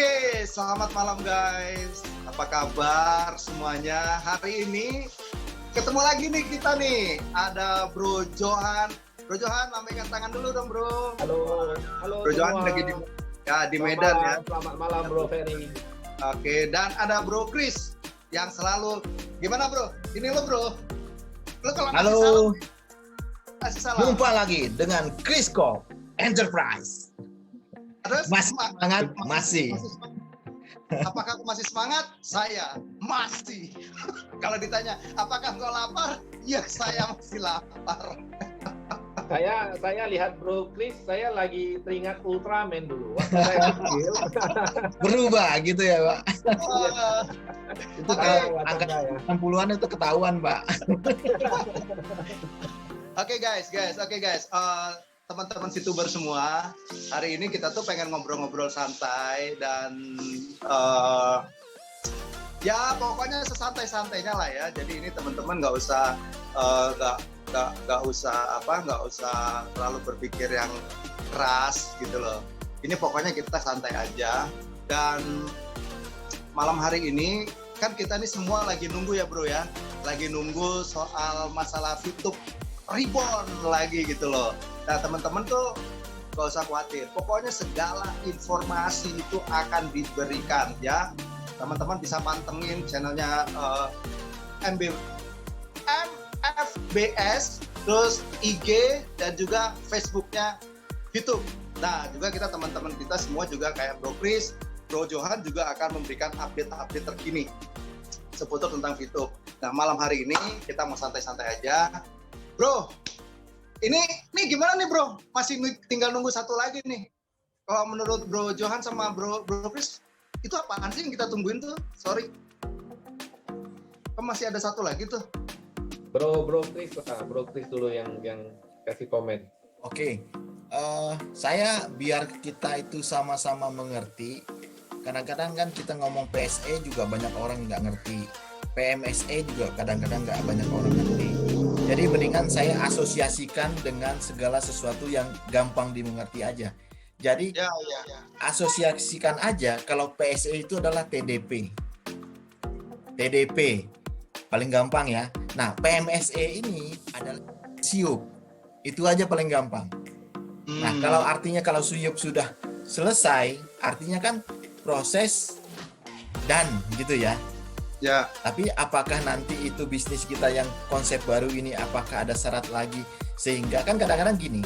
Oke, selamat malam guys. Apa kabar semuanya? Hari ini ketemu lagi nih kita nih. Ada Bro Johan. Bro Johan, lambaikan tangan dulu dong Bro. Halo Bro Johan semua. lagi di Medan ya. Selamat malam Bro Ferry. Oke, dan ada Bro Chris yang selalu gimana Bro? Ini lo Bro. Lo kalau kasih salam. Jumpa lagi dengan Crisco Enterprise. Terus Masih semangat? Masih. Apakah aku masih semangat? Saya masih. Kalau ditanya, apakah kau lapar? Ya, saya masih lapar. Saya lihat Bro Chris, saya lagi teringat Ultraman dulu. Waktu saya kecil. Berubah gitu ya, Pak. Itu Oke, kalau angka 60-an itu ketahuan, Pak. Oke guys. Teman-teman VTuber semua, hari ini kita tuh pengen ngobrol-ngobrol santai dan ya pokoknya sesantai-santainya lah ya. Jadi ini teman-teman nggak usah terlalu berpikir yang keras gitu loh. Ini pokoknya kita santai aja. Dan malam hari ini kan kita nih semua lagi nunggu ya bro ya, lagi nunggu soal masalah VTube Reborn lagi gitu loh. Nah teman-teman tuh gak usah khawatir, pokoknya segala informasi itu akan diberikan ya. Teman-teman bisa pantengin channelnya MFBS, terus IG dan juga Facebooknya VTube. Nah juga kita teman-teman kita semua juga kayak Bro Chris, Bro Johan juga akan memberikan update-update terkini seputar tentang VTube. Nah malam hari ini kita mau santai-santai aja. Bro, ini gimana nih bro? Masih tinggal nunggu satu lagi nih. Kalau menurut Bro Johan sama Bro Chris, itu apaan sih yang kita tungguin tuh? Sorry. Kan masih ada satu lagi tuh. Bro Chris dulu yang kasih komen. Oke. Saya biar kita itu sama-sama mengerti. Kadang-kadang kan kita ngomong PSE juga banyak orang nggak ngerti. PMSE juga kadang-kadang nggak banyak orang ngerti. Jadi mendingan saya asosiasikan dengan segala sesuatu yang gampang dimengerti aja. Jadi asosiasikan aja kalau PSE itu adalah TDP. TDP paling gampang ya. Nah, PMSE ini adalah SIUP. Itu aja paling gampang. Nah, kalau SIUP sudah selesai, artinya kan proses dan gitu ya. Ya. Tapi apakah nanti itu bisnis kita yang konsep baru ini apakah ada syarat lagi, sehingga kan kadang-kadang gini,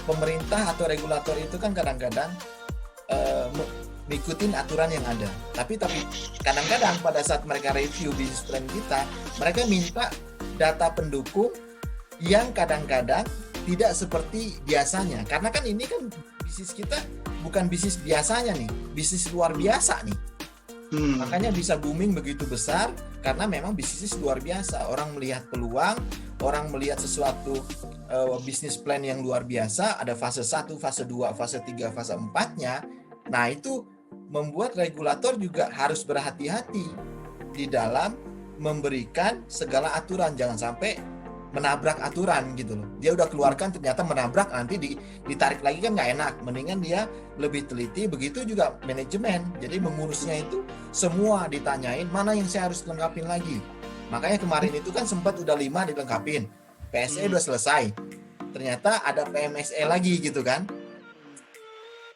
pemerintah atau regulator itu kan kadang-kadang ngikutin aturan yang ada. Tapi kadang-kadang pada saat mereka review bisnis plan kita, mereka minta data pendukung yang kadang-kadang tidak seperti biasanya. Karena kan ini kan bisnis kita bukan bisnis biasanya nih, bisnis luar biasa nih. Makanya bisa booming begitu besar karena memang bisnis luar biasa. Orang melihat peluang, orang melihat sesuatu bisnis plan yang luar biasa, ada fase 1, fase 2, fase 3, fase 4-nya. Nah, itu membuat regulator juga harus berhati-hati di dalam memberikan segala aturan, jangan sampai menabrak aturan gitu loh. Dia udah keluarkan ternyata menabrak, nanti ditarik lagi kan nggak enak. Mendingan dia lebih teliti. Begitu juga manajemen. Jadi mengurusnya itu semua ditanyain mana yang saya harus lengkapin lagi. Makanya kemarin itu kan sempat udah 5 dilengkapin. PSE udah selesai. Ternyata ada PMSE lagi gitu kan.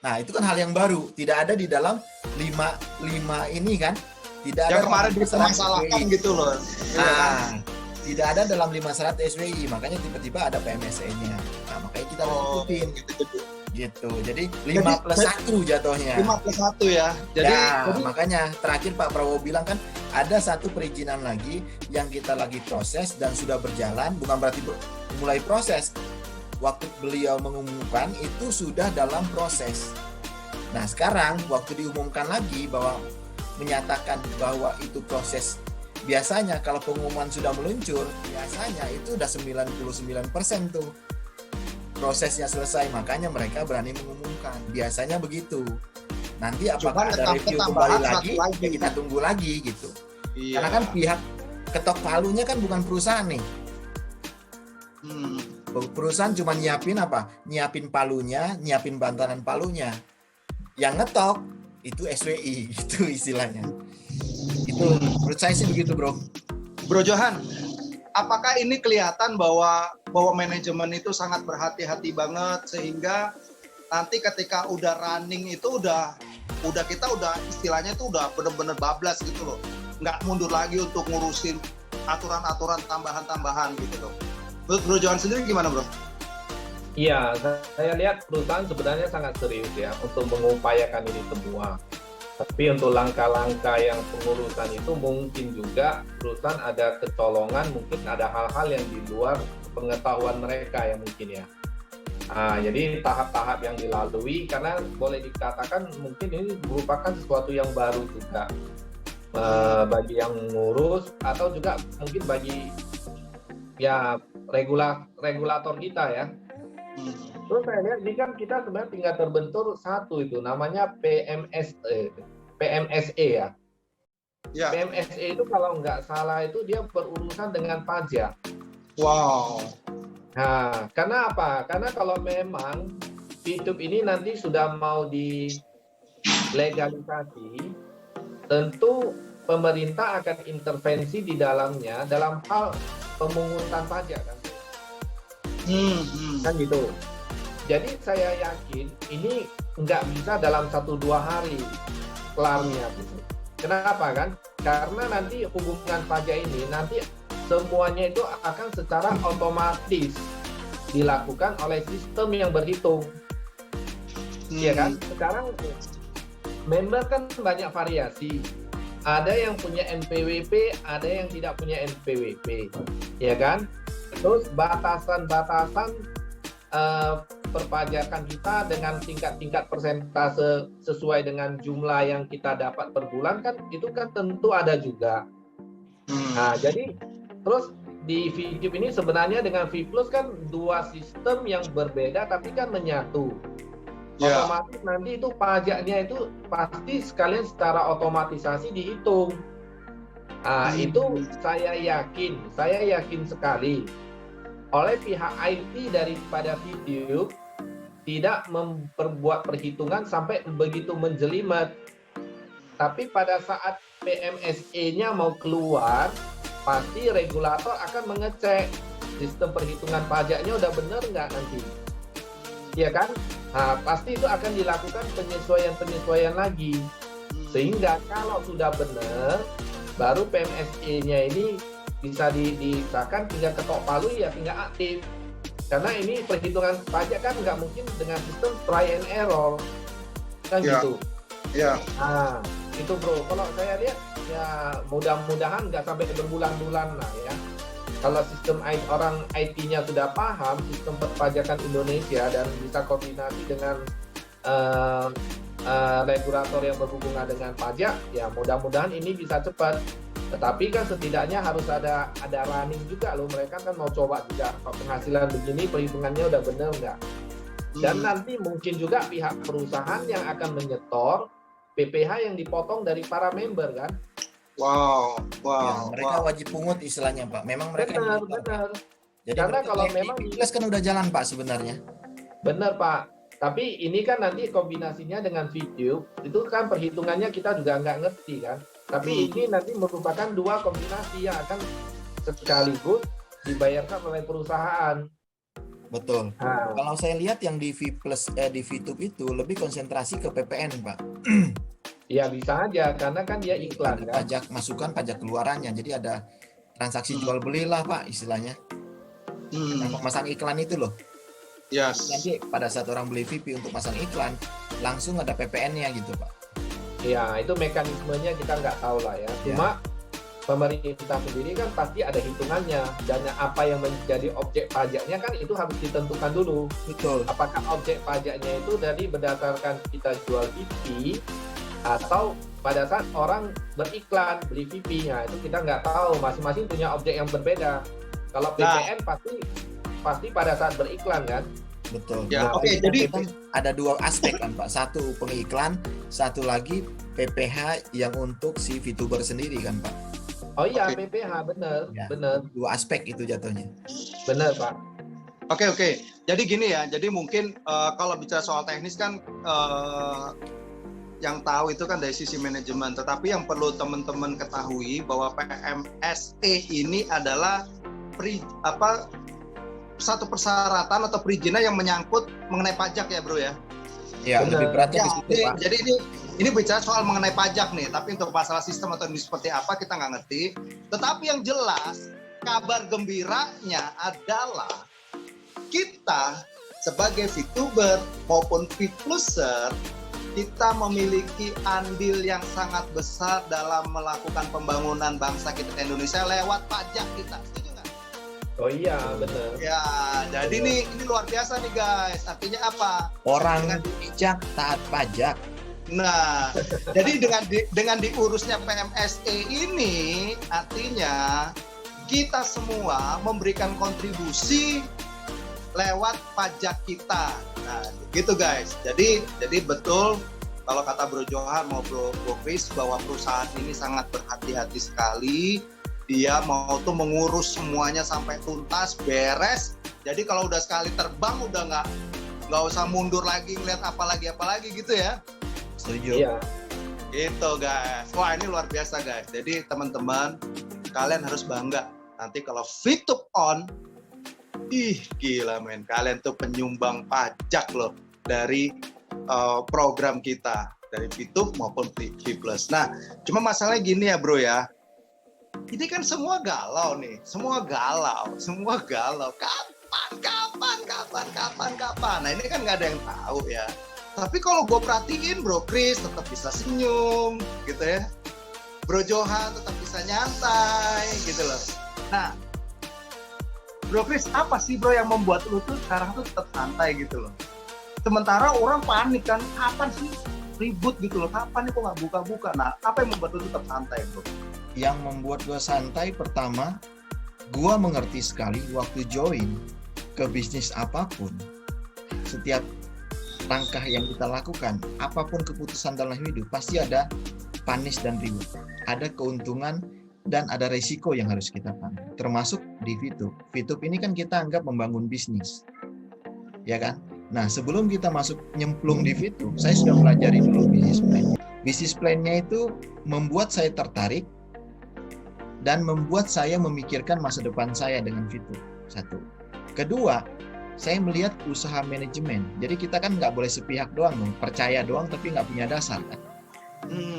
Nah itu kan hal yang baru. Tidak ada di dalam 5 ini kan. Tidak ada. Yang kemarin dipermasalahkan gitu loh. Nah, tidak ada dalam 5 syarat SWI, makanya tiba-tiba ada PMSE-nya. Nah, makanya kita ikutin gitu. Jadi 5+1 jatuhnya. 5+1 ya. Jadi makanya terakhir Pak Prabowo bilang kan ada satu perizinan lagi yang kita lagi proses dan sudah berjalan, bukan berarti mulai proses. Waktu beliau mengumumkan itu sudah dalam proses. Nah, sekarang waktu diumumkan lagi bahwa menyatakan bahwa itu proses. Biasanya kalau pengumuman sudah meluncur, biasanya itu udah 99% tuh prosesnya selesai, makanya mereka berani mengumumkan. Biasanya begitu. Nanti apakah ada review kembali lagi, ya kita tunggu lagi gitu. Iya. Karena kan pihak ketok palunya kan bukan perusahaan nih. Perusahaan cuma nyiapin apa? Nyiapin palunya, nyiapin bantalan palunya. Yang ngetok itu SWI itu istilahnya. Itu menurut saya sih begitu, Bro. Bro Johan, apakah ini kelihatan bahwa manajemen itu sangat berhati-hati banget sehingga nanti ketika udah running itu udah kita udah istilahnya itu udah bener-bener bablas gitu loh, nggak mundur lagi untuk ngurusin aturan-aturan tambahan-tambahan gitu loh. Menurut Bro Johan sendiri gimana, Bro? Iya, saya lihat perusahaan sebenarnya sangat serius ya untuk mengupayakan ini semua. Tapi untuk langkah-langkah yang pengurusan itu mungkin juga perusahaan ada kecolongan, mungkin ada hal-hal yang di luar pengetahuan mereka ya mungkin ya. Jadi tahap-tahap yang dilalui karena boleh dikatakan mungkin ini merupakan sesuatu yang baru juga bagi yang ngurus atau juga mungkin bagi ya regulator kita ya. Terus saya lihat ini kan kita sebenarnya tinggal terbentur satu itu namanya PMSE ya. Ya. PMSE itu kalau nggak salah itu dia berurusan dengan pajak. Wow. Nah, karena apa? Karena kalau memang VTube ini nanti sudah mau dilegalisasi, tentu pemerintah akan intervensi di dalamnya dalam hal pemungutan pajak kan. Kan gitu. Jadi saya yakin ini nggak bisa dalam 1-2 hari kelarnya. Kenapa kan? Karena nanti hubungan pajak ini nanti semuanya itu akan secara otomatis dilakukan oleh sistem yang berhitung. Iya kan? Sekarang member kan banyak variasi. Ada yang punya NPWP, ada yang tidak punya NPWP. Ya kan? Terus batasan-batasan perpajakan kita dengan tingkat-tingkat persentase sesuai dengan jumlah yang kita dapat per bulan kan itu kan tentu ada juga. Nah, jadi terus di VTube ini sebenarnya dengan VPlus kan dua sistem yang berbeda tapi kan menyatu. Otomatis nanti itu pajaknya itu pasti sekalian secara otomatisasi dihitung. Nah, itu saya yakin sekali oleh pihak IT daripada VTube tidak memperbuat perhitungan sampai begitu menjelimet. Tapi pada saat PMSE-nya mau keluar, pasti regulator akan mengecek sistem perhitungan pajaknya udah benar nggak nanti. Iya kan? Nah, pasti itu akan dilakukan penyesuaian lagi. Sehingga kalau sudah benar, baru PMSE-nya ini bisa disahkan, tinggal ketok palu ya tinggal aktif. Karena ini perhitungan pajak kan nggak mungkin dengan sistem try and error. Kan gitu. Iya. Nah, itu bro. Kalau saya lihat ya mudah-mudahan nggak sampai berbulan-bulan lah ya. Kalau sistem orang IT-nya sudah paham sistem perpajakan Indonesia dan bisa koordinasi dengan regulator yang berhubungan dengan pajak, ya mudah-mudahan ini bisa cepat. Tetapi kan setidaknya harus ada running juga loh. Mereka kan mau coba juga penghasilan begini perhitungannya udah bener nggak. Dan nanti mungkin juga pihak perusahaan yang akan menyetor PPh yang dipotong dari para member kan. Wow. Ya, mereka wajib pungut istilahnya, Pak. Memang mereka benar. Jadi karena kalau memang VPlus kan udah jalan, Pak, sebenarnya. Benar, Pak. Tapi ini kan nanti kombinasinya dengan VTube, itu kan perhitungannya kita juga nggak ngerti kan. Tapi ini nanti merupakan dua kombinasi yang akan sekaligus dibayarkan oleh perusahaan. Betul. Kalau saya lihat yang di VPlus di VTube itu lebih konsentrasi ke PPN, Pak. Ya bisa aja karena kan dia iklan kan. Pajak masukan, pajak keluarannya. Jadi ada transaksi jual beli lah, Pak, istilahnya. Yang masang iklan itu loh. Yes. Nanti pada saat orang beli VP untuk pasang iklan, langsung ada PPN-nya gitu, Pak. Ya, itu mekanismenya kita nggak tahu lah ya. Cuma pemerintah sendiri kan pasti ada hitungannya. Dan apa yang menjadi objek pajaknya kan itu harus ditentukan dulu. Betul. Apakah objek pajaknya itu dari berdasarkan kita jual VP atau pada saat orang beriklan beli VP-nya, itu kita nggak tahu. Masing-masing punya objek yang berbeda. Kalau PPN pasti pada saat beriklan kan. Betul. Ya, Oke, jadi ada dua aspek kan, Pak. Satu pengiklan, satu lagi PPh yang untuk si VTuber sendiri kan, Pak. Oh iya, PPh benar, Ya, benar. dua aspek itu jatuhnya. Benar, Pak. Oke. Jadi gini ya. Jadi mungkin kalau bicara soal teknis kan yang tahu itu kan dari sisi manajemen, tetapi yang perlu teman-teman ketahui bahwa PMSE ini adalah satu persyaratan atau perizinan yang menyangkut mengenai pajak ya bro ya. Ya, lebih beratnya ke situ, Pak. Jadi ini bicara soal mengenai pajak nih, tapi untuk masalah sistem atau ini seperti apa kita nggak ngerti. Tetapi yang jelas kabar gembiranya adalah kita sebagai VTuber maupun VPluser kita memiliki andil yang sangat besar dalam melakukan pembangunan bangsa kita Indonesia lewat pajak kita. Setuju nggak? Oh iya, benar. Ya, jadi ini luar biasa nih guys. Artinya apa? Orang bijak taat pajak. Nah, jadi dengan diurusnya PMSE ini artinya kita semua memberikan kontribusi lewat pajak kita. Nah, gitu guys. Jadi betul kalau kata Bro Johan mau Bro Chris bahwa perusahaan ini sangat berhati-hati sekali. Dia mau tuh mengurus semuanya sampai tuntas, beres. Jadi kalau udah sekali terbang udah nggak usah mundur lagi ngeliat apalagi gitu ya. Setuju. Iya. Gitu guys. Wah, ini luar biasa guys. Jadi teman-teman kalian harus bangga. Nanti kalau VTube on, gila men, kalian tuh penyumbang pajak loh dari program kita, dari VTube maupun VPlus. Nah, cuma masalahnya gini ya bro ya, ini kan semua galau nih, semua galau. Kapan? Nah ini kan nggak ada yang tahu ya. Tapi kalau gue perhatiin bro Chris tetap bisa senyum gitu ya, Bro Johan tetap bisa nyantai gitu loh. Nah, Bro Chris, apa sih bro yang membuat lu tuh sekarang tuh tetap santai gitu loh? Sementara orang panik kan, kapan sih ribut gitu loh, kapan nih kok nggak buka-buka? Nah, apa yang membuat lu tetap santai bro? Yang membuat gue santai pertama, gue mengerti sekali waktu join ke bisnis apapun, setiap langkah yang kita lakukan, apapun keputusan dalam hidup, pasti ada panis dan reward, ada keuntungan dan ada resiko yang harus kita tanggung, termasuk di VTube. VTube ini kan kita anggap membangun bisnis, ya kan? Nah, sebelum kita masuk nyemplung di VTube, saya sudah pelajari dulu bisnis plan. Bisnis plan-nya itu membuat saya tertarik dan membuat saya memikirkan masa depan saya dengan VTube. Satu. Kedua, saya melihat usaha manajemen. Jadi kita kan nggak boleh sepihak doang, percaya doang tapi nggak punya dasar kan.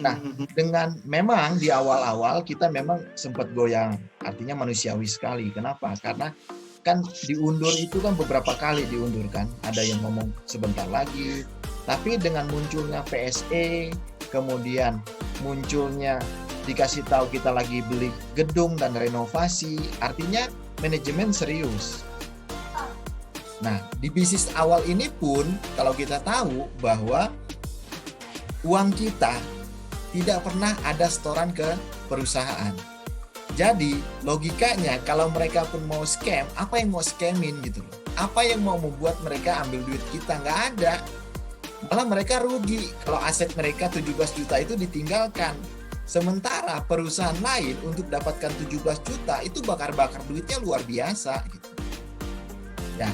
Nah, dengan memang di awal-awal kita memang sempat goyang, artinya manusiawi sekali. Kenapa? Karena kan diundur itu kan beberapa kali diundurkan. Ada yang ngomong sebentar lagi. Tapi dengan munculnya PSE, kemudian munculnya dikasih tahu kita lagi beli gedung dan renovasi, artinya manajemen serius. Nah, di bisnis awal ini pun kalau kita tahu bahwa uang kita tidak pernah ada setoran ke perusahaan. Jadi logikanya kalau mereka pun mau scam, apa yang mau scamin gitu loh? Apa yang mau membuat mereka ambil duit kita? Nggak ada. Malah mereka rugi kalau aset mereka 17 juta itu ditinggalkan. Sementara perusahaan lain untuk dapatkan 17 juta itu bakar-bakar duitnya luar biasa gitu. Ya,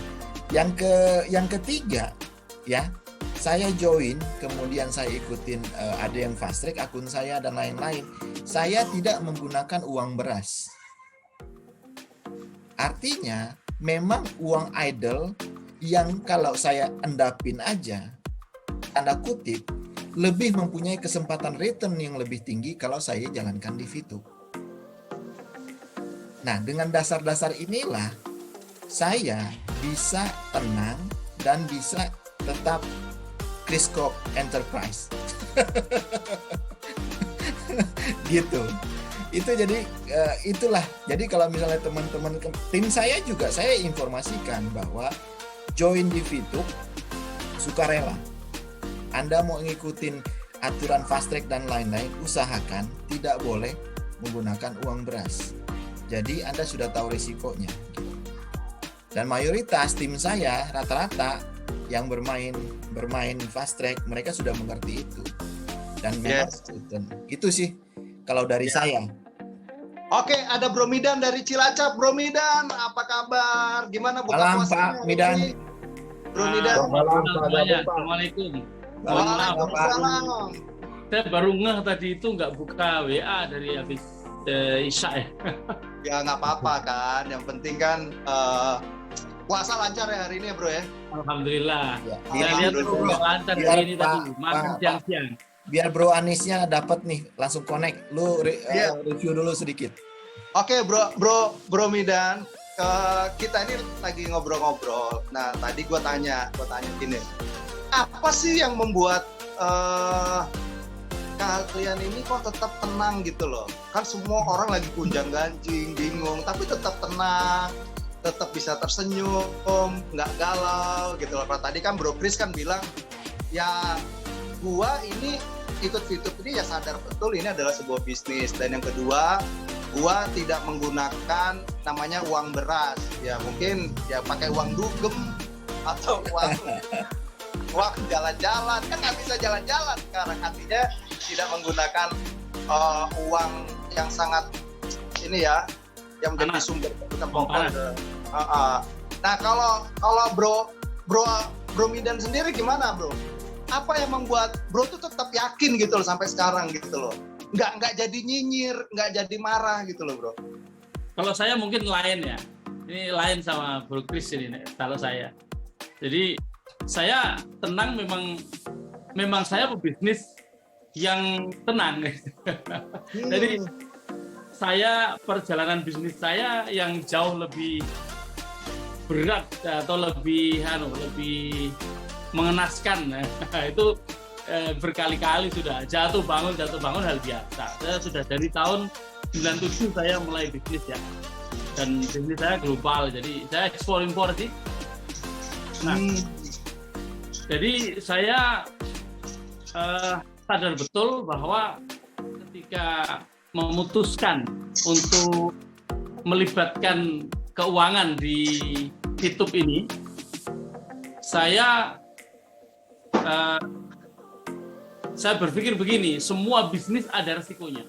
yang ketiga ya, saya join, kemudian saya ikutin ada yang fast track akun saya dan lain-lain. Saya tidak menggunakan uang beras. Artinya memang uang idle yang kalau saya endapin aja, tanda kutip, lebih mempunyai kesempatan return yang lebih tinggi kalau saya jalankan di VTube. Nah, dengan dasar-dasar inilah saya bisa tenang dan bisa tetap Chris Corp Enterprise. Gitu. Itu jadi itulah. Jadi kalau misalnya teman-teman tim saya juga saya informasikan bahwa join di VTube sukarela. Anda mau ngikutin aturan fast track dan lain-lain, usahakan tidak boleh menggunakan uang beras. Jadi Anda sudah tahu risikonya. Dan mayoritas tim saya rata-rata yang bermain fast track, mereka sudah mengerti itu. Dan memang itu sih kalau dari saya. Oke, ada Bro Midan dari Cilacap. Bro Midan, apa kabar? Gimana buka Malam puasanya? Pak Midan. Bro Midan. Malam, Assalamualaikum. Waalaikumsalam. Saya baru ngeh tadi itu nggak buka WA dari habis Isya ya. Ya nggak apa-apa kan, yang penting kan puasa lancar ya hari ini ya bro ya. Alhamdulillah. Ya, Saya lihat Alhamdulillah. lancar Biar hari ini Pak- tadi, makan Pak- siang-siang. Biar Bro Anisnya dapat nih langsung connect. Lu Iya. review dulu sedikit. Oke bro Midan, kita ini lagi ngobrol-ngobrol. Nah tadi gue tanya gini, apa sih yang membuat kalian ini kok tetap tenang gitu loh? Kan semua orang lagi gunjang-ganjing, bingung, tapi tetap tenang, tetap bisa tersenyum, nggak galau gitu loh. Kalau tadi kan Bro Chris kan bilang, ya gua ini ikut VTube ini ya sadar betul ini adalah sebuah bisnis. Dan yang kedua, gua tidak menggunakan namanya uang beras. Ya mungkin ya pakai uang dugem atau uang jalan-jalan, kan nggak bisa jalan-jalan sekarang, artinya tidak menggunakan uang yang sangat ini ya, yang menjadi sumber kebutuhan pokok. Nah kalau bro Midan sendiri gimana bro? Apa yang membuat bro tuh tetap yakin gitu loh sampai sekarang gitu loh? Nggak jadi nyinyir, nggak jadi marah gitu loh bro? Kalau saya mungkin lain ya. Ini lain sama Bro Chris ini kalau saya. Jadi saya tenang, memang saya pebisnis yang tenang. Jadi saya perjalanan bisnis saya yang jauh lebih berat atau lebih mengenaskan. Itu berkali-kali sudah jatuh bangun hal biasa. Saya sudah dari tahun 97 saya mulai bisnis ya. Dan bisnis saya global, jadi saya ekspor impor sih. Nah, jadi saya sadar betul bahwa ketika memutuskan untuk melibatkan keuangan di YouTube ini, saya berpikir begini, semua bisnis ada resikonya.